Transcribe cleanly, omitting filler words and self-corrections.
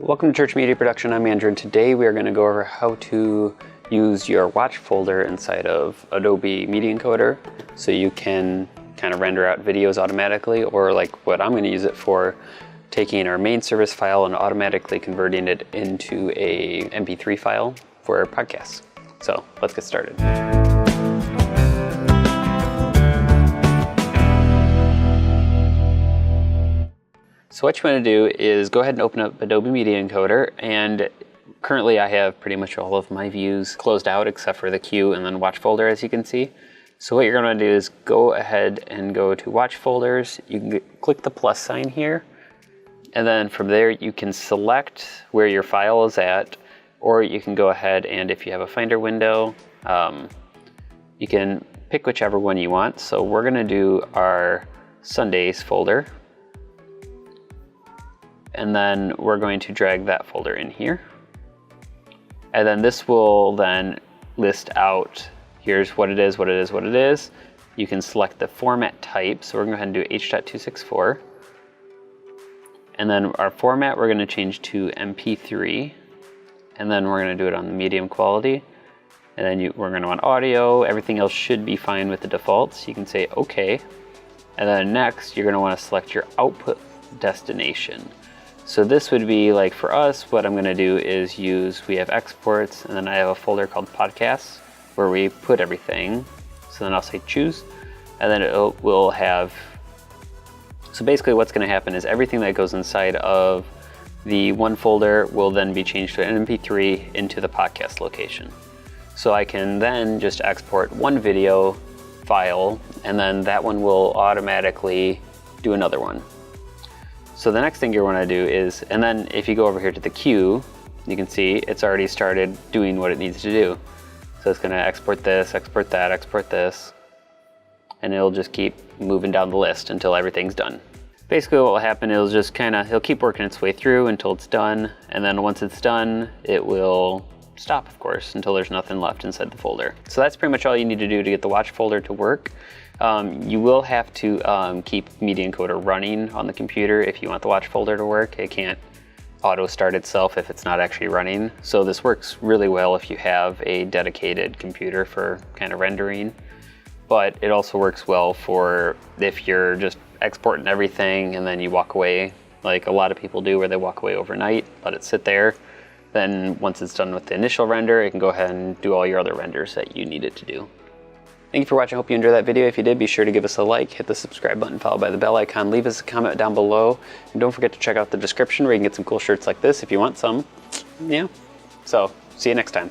Welcome to Church Media Production. I'm Andrew, and today we are going to go over how to use your watch folder inside of Adobe Media Encoder so you can kind of render out videos automatically, or like what I'm going to use it for, taking our main service file and automatically converting it into a MP3 file for podcasts. So let's get started. So what you want to do is go ahead and open up Adobe Media Encoder, and currently I have pretty much all of my views closed out except for the queue and then watch folder, as you can see. So what you're going to do is go ahead and go to watch folders. You can click the plus sign here, and then from there you can select where your file is at, or you can go ahead and, if you have a Finder window, you can pick whichever one you want. So we're going to do our Sundays folder. And then we're going to drag that folder in here. And then this will then list out, here's what it is, what it is, what it is. You can select the format type. So we're going to go ahead and do H.264. And then our format, we're going to change to MP3. And then we're going to do it on the medium quality. And then we're going to want audio. Everything else should be fine with the defaults. You can say OK. And then next, you're going to want to select your output destination. So this would be, like, for us, what I'm going to do is we have exports, and then I have a folder called podcasts where we put everything. So then I'll say choose, and then it will have, so basically what's going to happen is everything that goes inside of the one folder will then be changed to an MP3 into the podcast location. So I can then just export one video file, and then that one will automatically do another one. So the next thing you want to do is, and then if you go over here to the queue, you can see it's already started doing what it needs to do. So it's going to export this, export that, export this, and it'll just keep moving down the list until everything's done. Basically what will happen is it'll keep working its way through until it's done, and then once it's done, it will stop, of course, until there's nothing left inside the folder. So that's pretty much all you need to do to get the watch folder to work. You will have to keep Media Encoder running on the computer if you want the watch folder to work. It can't auto start itself if it's not actually running. So this works really well if you have a dedicated computer for kind of rendering. But it also works well for if you're just exporting everything and then you walk away, like a lot of people do, where they walk away overnight, let it sit there. Then once it's done with the initial render, it can go ahead and do all your other renders that you need it to do. Thank you for watching. I hope you enjoyed that video. If you did, be sure to give us a like, hit the subscribe button, followed by the bell icon, leave us a comment down below, and don't forget to check out the description where you can get some cool shirts like this if you want some. Yeah. So, see you next time.